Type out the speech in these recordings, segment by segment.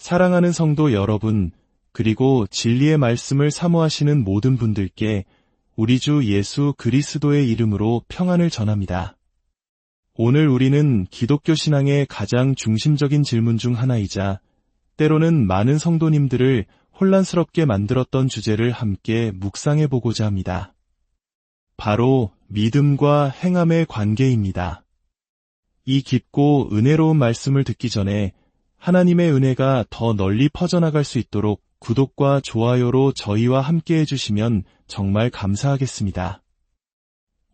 사랑하는 성도 여러분, 그리고 진리의 말씀을 사모하시는 모든 분들께 우리 주 예수 그리스도의 이름으로 평안을 전합니다. 오늘 우리는 기독교 신앙의 가장 중심적인 질문 중 하나이자 때로는 많은 성도님들을 혼란스럽게 만들었던 주제를 함께 묵상해보고자 합니다. 바로 믿음과 행함의 관계입니다. 이 깊고 은혜로운 말씀을 듣기 전에 하나님의 은혜가 더 널리 퍼져나갈 수 있도록 구독과 좋아요로 저희와 함께 해주시면 정말 감사하겠습니다.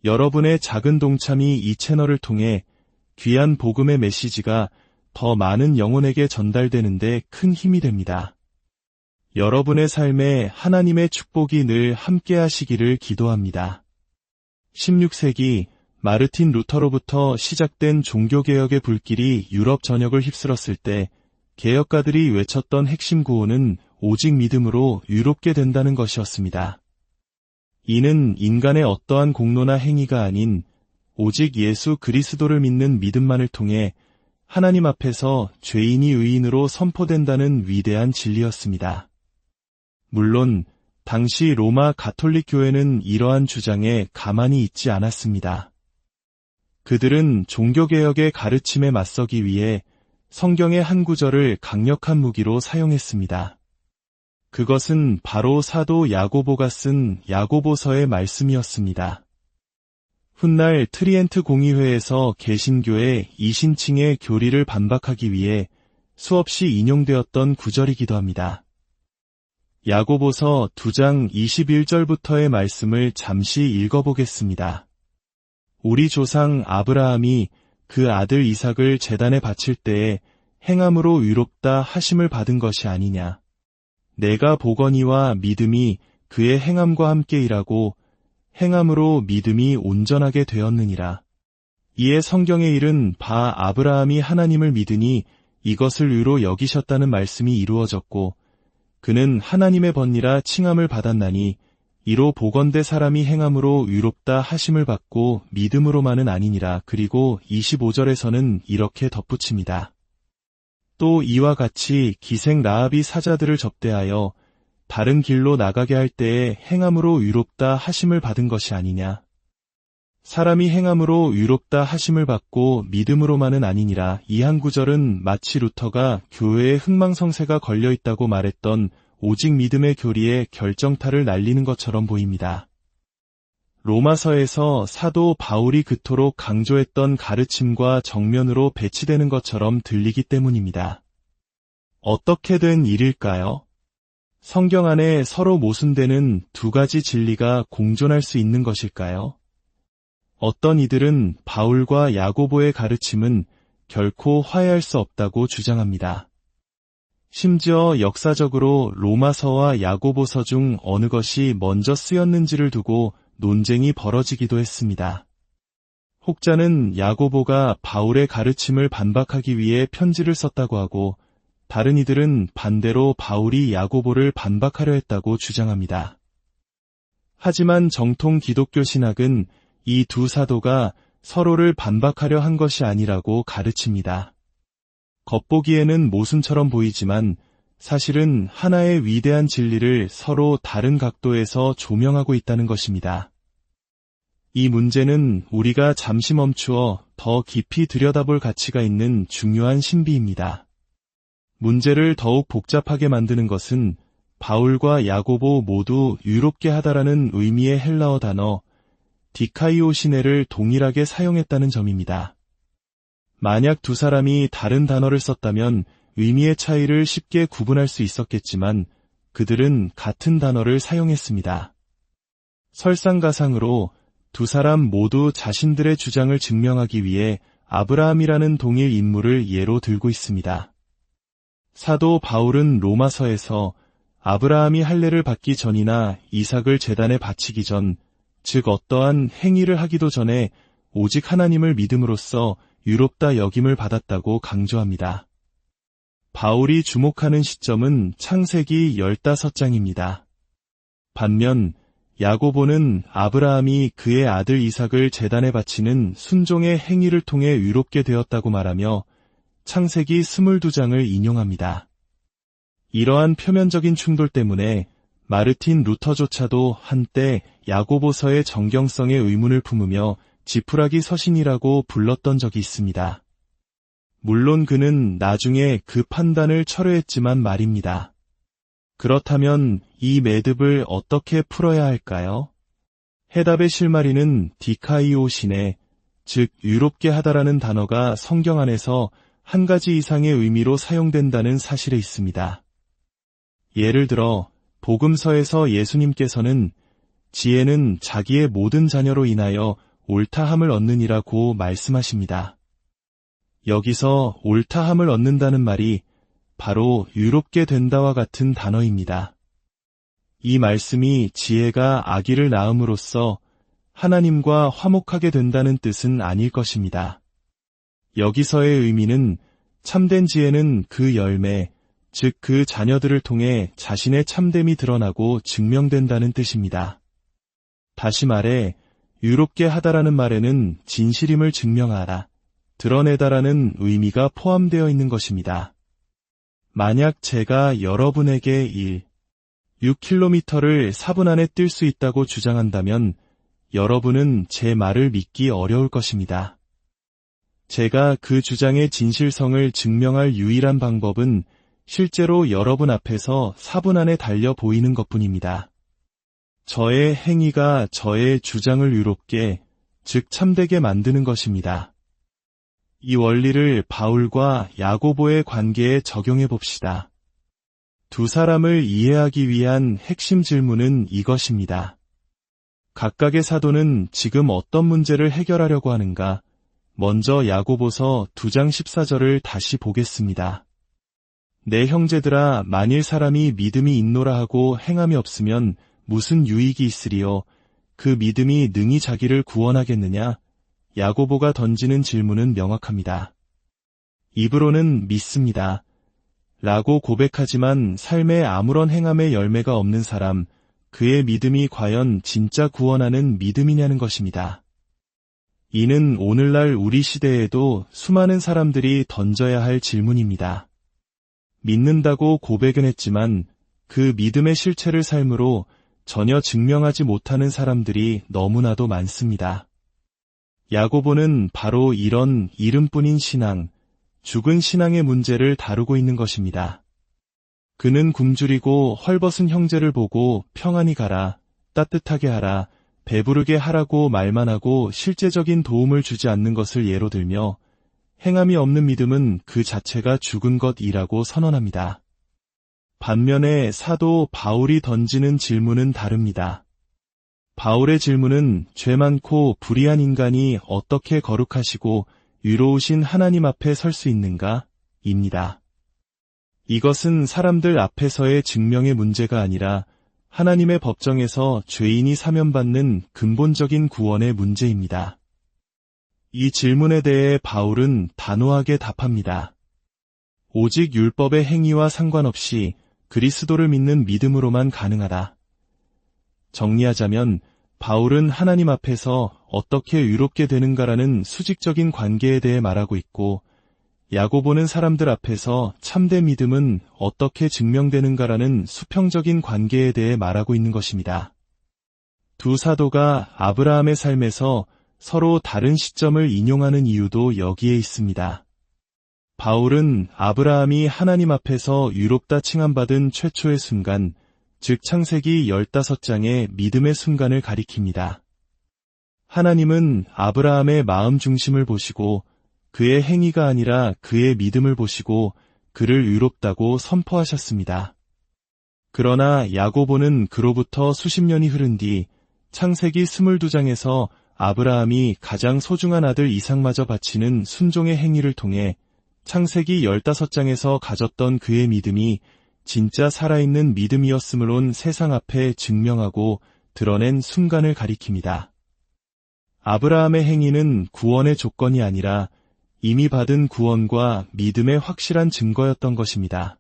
여러분의 작은 동참이 이 채널을 통해 귀한 복음의 메시지가 더 많은 영혼에게 전달되는데 큰 힘이 됩니다. 여러분의 삶에 하나님의 축복이 늘 함께 하시기를 기도합니다. 16세기 마르틴 루터로부터 시작된 종교개혁의 불길이 유럽 전역을 휩쓸었을 때 개혁가들이 외쳤던 핵심 구호는 오직 믿음으로 의롭게 된다는 것이었습니다. 이는 인간의 어떠한 공로나 행위가 아닌 오직 예수 그리스도를 믿는 믿음만을 통해 하나님 앞에서 죄인이 의인으로 선포된다는 위대한 진리였습니다. 물론 당시 로마 가톨릭 교회는 이러한 주장에 가만히 있지 않았습니다. 그들은 종교개혁의 가르침에 맞서기 위해 성경의 한 구절을 강력한 무기로 사용했습니다. 그것은 바로 사도 야고보가 쓴 야고보서의 말씀이었습니다. 훗날 트리엔트 공의회에서 개신교의 이신층의 교리를 반박하기 위해 수없이 인용되었던 구절이기도 합니다. 야고보서 2장 21절부터의 말씀을 잠시 읽어보겠습니다. 우리 조상 아브라함이 그 아들 이삭을 제단에 바칠 때에 행함으로 의롭다 하심을 받은 것이 아니냐. 내가 보거니와 믿음이 그의 행함과 함께 일하고 행함으로 믿음이 온전하게 되었느니라. 이에 성경에 이른 바 아브라함이 하나님을 믿으니 이것을 의로 여기셨다는 말씀이 이루어졌고 그는 하나님의 번니라 칭함을 받았나니 이로 보건대 사람이 행함으로 의롭다 하심을 받고 믿음으로만은 아니니라. 그리고 25절에서는 이렇게 덧붙입니다. 또 이와 같이 기생 라합이 사자들을 접대하여 다른 길로 나가게 할 때에 행함으로 의롭다 하심을 받은 것이 아니냐. 사람이 행함으로 의롭다 하심을 받고 믿음으로만은 아니니라. 이 한 구절은 마치 루터가 교회에 흥망성쇠가 걸려있다고 말했던 오직 믿음의 교리에 결정타를 날리는 것처럼 보입니다. 로마서에서 사도 바울이 그토록 강조했던 가르침과 정면으로 배치되는 것처럼 들리기 때문입니다. 어떻게 된 일일까요? 성경 안에 서로 모순되는 두 가지 진리가 공존할 수 있는 것일까요? 어떤 이들은 바울과 야고보의 가르침은 결코 화해할 수 없다고 주장합니다. 심지어 역사적으로 로마서와 야고보서 중 어느 것이 먼저 쓰였는지를 두고 논쟁이 벌어지기도 했습니다. 혹자는 야고보가 바울의 가르침을 반박하기 위해 편지를 썼다고 하고 다른 이들은 반대로 바울이 야고보를 반박하려 했다고 주장합니다. 하지만 정통 기독교 신학은 이 두 사도가 서로를 반박하려 한 것이 아니라고 가르칩니다. 겉보기에는 모순처럼 보이지만 사실은 하나의 위대한 진리를 서로 다른 각도에서 조명하고 있다는 것입니다. 이 문제는 우리가 잠시 멈추어 더 깊이 들여다볼 가치가 있는 중요한 신비입니다. 문제를 더욱 복잡하게 만드는 것은 바울과 야고보 모두 의롭게 하다라는 의미의 헬라어 단어 디카이오시네를 동일하게 사용했다는 점입니다. 만약 두 사람이 다른 단어를 썼다면 의미의 차이를 쉽게 구분할 수 있었겠지만 그들은 같은 단어를 사용했습니다. 설상가상으로 두 사람 모두 자신들의 주장을 증명하기 위해 아브라함이라는 동일 인물을 예로 들고 있습니다. 사도 바울은 로마서에서 아브라함이 할례를 받기 전이나 이삭을 제단에 바치기 전, 즉 어떠한 행위를 하기도 전에 오직 하나님을 믿음으로써 의롭다 여김을 받았다고 강조합니다. 바울이 주목하는 시점은 창세기 15장입니다. 반면 야고보는 아브라함이 그의 아들 이삭을 제단에 바치는 순종의 행위를 통해 의롭게 되었다고 말하며 창세기 22장을 인용합니다. 이러한 표면적인 충돌 때문에 마르틴 루터조차도 한때 야고보서의 정경성에 의문을 품으며 지푸라기 서신이라고 불렀던 적이 있습니다. 물론 그는 나중에 그 판단을 철회했지만 말입니다. 그렇다면 이 매듭을 어떻게 풀어야 할까요? 해답의 실마리는 디카이오시네, 즉 유롭게 하다라는 단어가 성경 안에서 한 가지 이상의 의미로 사용된다는 사실에 있습니다. 예를 들어 복음서에서 예수님께서는 지혜는 자기의 모든 자녀로 인하여 옳다함을 얻느니라고 말씀하십니다. 여기서 옳다함을 얻는다는 말이 바로 유롭게 된다와 같은 단어입니다. 이 말씀이 지혜가 아기를 낳음으로써 하나님과 화목하게 된다는 뜻은 아닐 것입니다. 여기서의 의미는 참된 지혜는 그 열매, 즉 그 자녀들을 통해 자신의 참됨이 드러나고 증명된다는 뜻입니다. 다시 말해 유롭게 하다라는 말에는 진실임을 증명하라, 드러내다라는 의미가 포함되어 있는 것입니다. 만약 제가 여러분에게 6km를 4분 안에 뛸 수 있다고 주장한다면 여러분은 제 말을 믿기 어려울 것입니다. 제가 그 주장의 진실성을 증명할 유일한 방법은 실제로 여러분 앞에서 4분 안에 달려 보이는 것뿐입니다. 저의 행위가 저의 주장을 유롭게, 즉 참되게 만드는 것입니다. 이 원리를 바울과 야고보의 관계에 적용해 봅시다. 두 사람을 이해하기 위한 핵심 질문은 이것입니다. 각각의 사도는 지금 어떤 문제를 해결하려고 하는가? 먼저 야고보서 2장 14절을 다시 보겠습니다. 내 형제들아, 만일 사람이 믿음이 있노라 하고 행함이 없으면 무슨 유익이 있으리요? 그 믿음이 능히 자기를 구원하겠느냐? 야고보가 던지는 질문은 명확합니다. 입으로는 믿습니다. 라고 고백하지만 삶에 아무런 행함의 열매가 없는 사람, 그의 믿음이 과연 진짜 구원하는 믿음이냐는 것입니다. 이는 오늘날 우리 시대에도 수많은 사람들이 던져야 할 질문입니다. 믿는다고 고백은 했지만 그 믿음의 실체를 삶으로 전혀 증명하지 못하는 사람들이 너무나도 많습니다. 야고보는 바로 이런 이름뿐인 신앙, 죽은 신앙의 문제를 다루고 있는 것입니다. 그는 굶주리고 헐벗은 형제를 보고 평안히 가라, 따뜻하게 하라, 배부르게 하라고 말만 하고 실제적인 도움을 주지 않는 것을 예로 들며 행함이 없는 믿음은 그 자체가 죽은 것이라고 선언합니다. 반면에 사도 바울이 던지는 질문은 다릅니다. 바울의 질문은 죄 많고 불의한 인간이 어떻게 거룩하시고 위로우신 하나님 앞에 설 수 있는가? 입니다. 이것은 사람들 앞에서의 증명의 문제가 아니라 하나님의 법정에서 죄인이 사면받는 근본적인 구원의 문제입니다. 이 질문에 대해 바울은 단호하게 답합니다. 오직 율법의 행위와 상관없이 그리스도를 믿는 믿음으로만 가능하다. 정리하자면 바울은 하나님 앞에서 어떻게 의롭게 되는가라는 수직적인 관계에 대해 말하고 있고, 야고보는 사람들 앞에서 참된 믿음은 어떻게 증명되는가라는 수평적인 관계에 대해 말하고 있는 것입니다. 두 사도가 아브라함의 삶에서 서로 다른 시점을 인용하는 이유도 여기에 있습니다. 바울은 아브라함이 하나님 앞에서 의롭다 칭함받은 최초의 순간, 즉 창세기 15장의 믿음의 순간을 가리킵니다. 하나님은 아브라함의 마음 중심을 보시고 그의 행위가 아니라 그의 믿음을 보시고 그를 의롭다고 선포하셨습니다. 그러나 야고보는 그로부터 수십 년이 흐른 뒤 창세기 22장에서 아브라함이 가장 소중한 아들 이삭마저 바치는 순종의 행위를 통해 창세기 15장에서 가졌던 그의 믿음이 진짜 살아있는 믿음이었음을 온 세상 앞에 증명하고 드러낸 순간을 가리킵니다. 아브라함의 행위는 구원의 조건이 아니라 이미 받은 구원과 믿음의 확실한 증거였던 것입니다.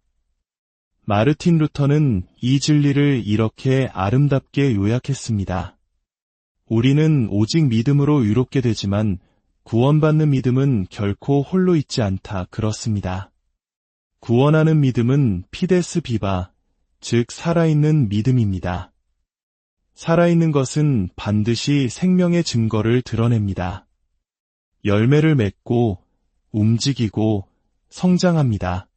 마르틴 루터는 이 진리를 이렇게 아름답게 요약했습니다. 우리는 오직 믿음으로 의롭게 되지만 구원받는 믿음은 결코 홀로 있지 않다. 그렇습니다. 구원하는 믿음은 피데스 비바, 즉 살아있는 믿음입니다. 살아있는 것은 반드시 생명의 증거를 드러냅니다. 열매를 맺고 움직이고 성장합니다.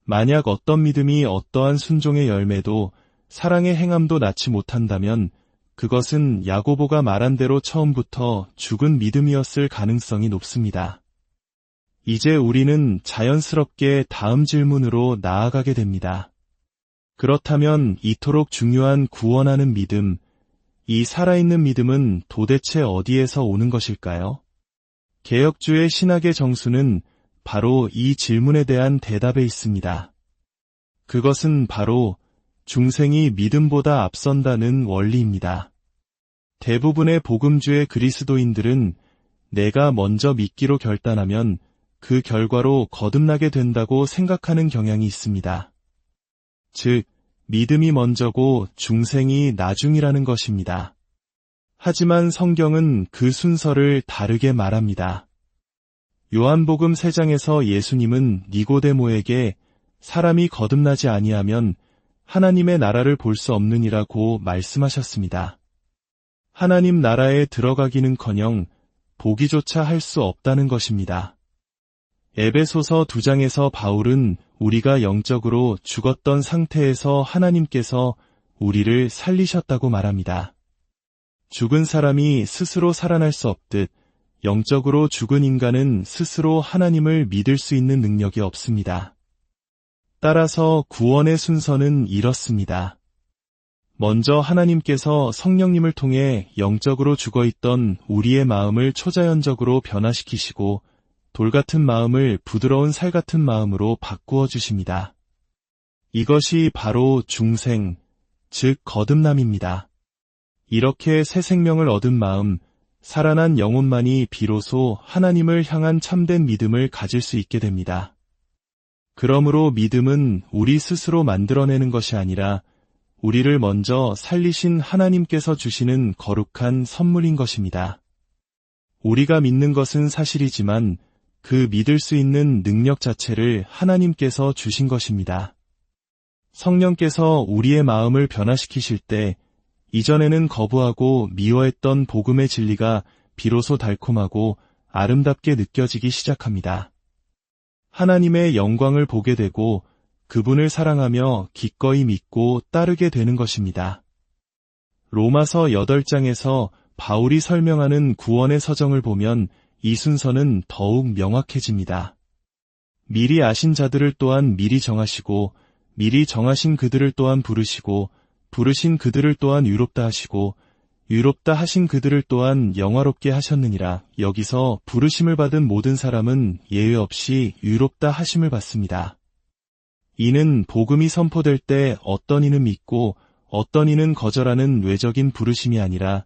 만약 어떤 믿음이 어떠한 순종의 열매도 사랑의 행함도 낳지 못한다면 그것은 야고보가 말한 대로 처음부터 죽은 믿음이었을 가능성이 높습니다. 이제 우리는 자연스럽게 다음 질문으로 나아가게 됩니다. 그렇다면 이토록 중요한 구원하는 믿음, 이 살아있는 믿음은 도대체 어디에서 오는 것일까요? 개혁주의 신학의 정수는 바로 이 질문에 대한 대답에 있습니다. 그것은 바로 중생이 믿음보다 앞선다는 원리입니다. 대부분의 복음주의 그리스도인들은 내가 먼저 믿기로 결단하면 그 결과로 거듭나게 된다고 생각하는 경향이 있습니다. 즉, 믿음이 먼저고 중생이 나중이라는 것입니다. 하지만 성경은 그 순서를 다르게 말합니다. 요한복음 3장에서 예수님은 니고데모에게 사람이 거듭나지 아니하면 하나님의 나라를 볼 수 없느니라고 말씀하셨습니다. 하나님 나라에 들어가기는커녕 보기조차 할 수 없다는 것입니다. 에베소서 2장에서 바울은 우리가 영적으로 죽었던 상태에서 하나님께서 우리를 살리셨다고 말합니다. 죽은 사람이 스스로 살아날 수 없듯 영적으로 죽은 인간은 스스로 하나님을 믿을 수 있는 능력이 없습니다. 따라서 구원의 순서는 이렇습니다. 먼저 하나님께서 성령님을 통해 영적으로 죽어있던 우리의 마음을 초자연적으로 변화시키시고 돌같은 마음을 부드러운 살같은 마음으로 바꾸어 주십니다. 이것이 바로 중생, 즉 거듭남입니다. 이렇게 새 생명을 얻은 마음, 살아난 영혼만이 비로소 하나님을 향한 참된 믿음을 가질 수 있게 됩니다. 그러므로 믿음은 우리 스스로 만들어내는 것이 아니라 우리를 먼저 살리신 하나님께서 주시는 거룩한 선물인 것입니다. 우리가 믿는 것은 사실이지만 그 믿을 수 있는 능력 자체를 하나님께서 주신 것입니다. 성령께서 우리의 마음을 변화시키실 때 이전에는 거부하고 미워했던 복음의 진리가 비로소 달콤하고 아름답게 느껴지기 시작합니다. 하나님의 영광을 보게 되고 그분을 사랑하며 기꺼이 믿고 따르게 되는 것입니다. 로마서 8장에서 바울이 설명하는 구원의 서정을 보면 이 순서는 더욱 명확해집니다. 미리 아신 자들을 또한 미리 정하시고 미리 정하신 그들을 또한 부르시고 부르신 그들을 또한 유롭다 하시고 유롭다 하신 그들을 또한 영화롭게 하셨느니라. 여기서 부르심을 받은 모든 사람은 예외 없이 유롭다 하심을 받습니다. 이는 복음이 선포될 때 어떤 이는 믿고 어떤 이는 거절하는 외적인 부르심이 아니라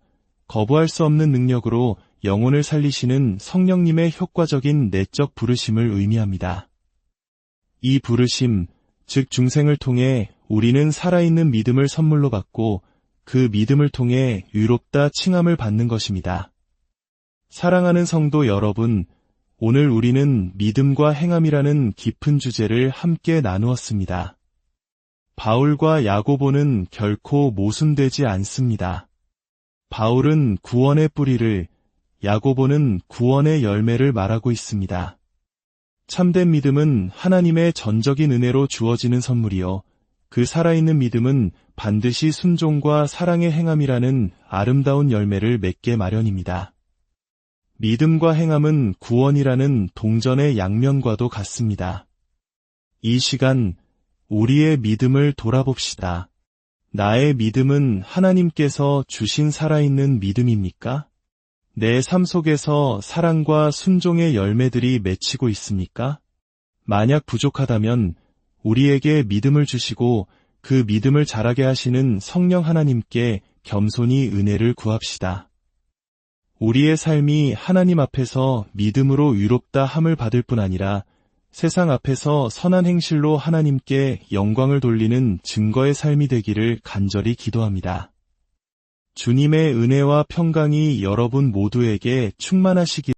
거부할 수 없는 능력으로 영혼을 살리시는 성령님의 효과적인 내적 부르심을 의미합니다. 이 부르심, 즉 중생을 통해 우리는 살아있는 믿음을 선물로 받고 그 믿음을 통해 유롭다 칭함을 받는 것입니다. 사랑하는 성도 여러분, 오늘 우리는 믿음과 행함이라는 깊은 주제를 함께 나누었습니다. 바울과 야고보는 결코 모순되지 않습니다. 바울은 구원의 뿌리를, 야고보는 구원의 열매를 말하고 있습니다. 참된 믿음은 하나님의 전적인 은혜로 주어지는 선물이요. 그 살아있는 믿음은 반드시 순종과 사랑의 행함이라는 아름다운 열매를 맺게 마련입니다. 믿음과 행함은 구원이라는 동전의 양면과도 같습니다. 이 시간 우리의 믿음을 돌아봅시다. 나의 믿음은 하나님께서 주신 살아있는 믿음입니까? 내 삶 속에서 사랑과 순종의 열매들이 맺히고 있습니까? 만약 부족하다면 우리에게 믿음을 주시고 그 믿음을 자라게 하시는 성령 하나님께 겸손히 은혜를 구합시다. 우리의 삶이 하나님 앞에서 믿음으로 유롭다 함을 받을 뿐 아니라 세상 앞에서 선한 행실로 하나님께 영광을 돌리는 증거의 삶이 되기를 간절히 기도합니다. 주님의 은혜와 평강이 여러분 모두에게 충만하시기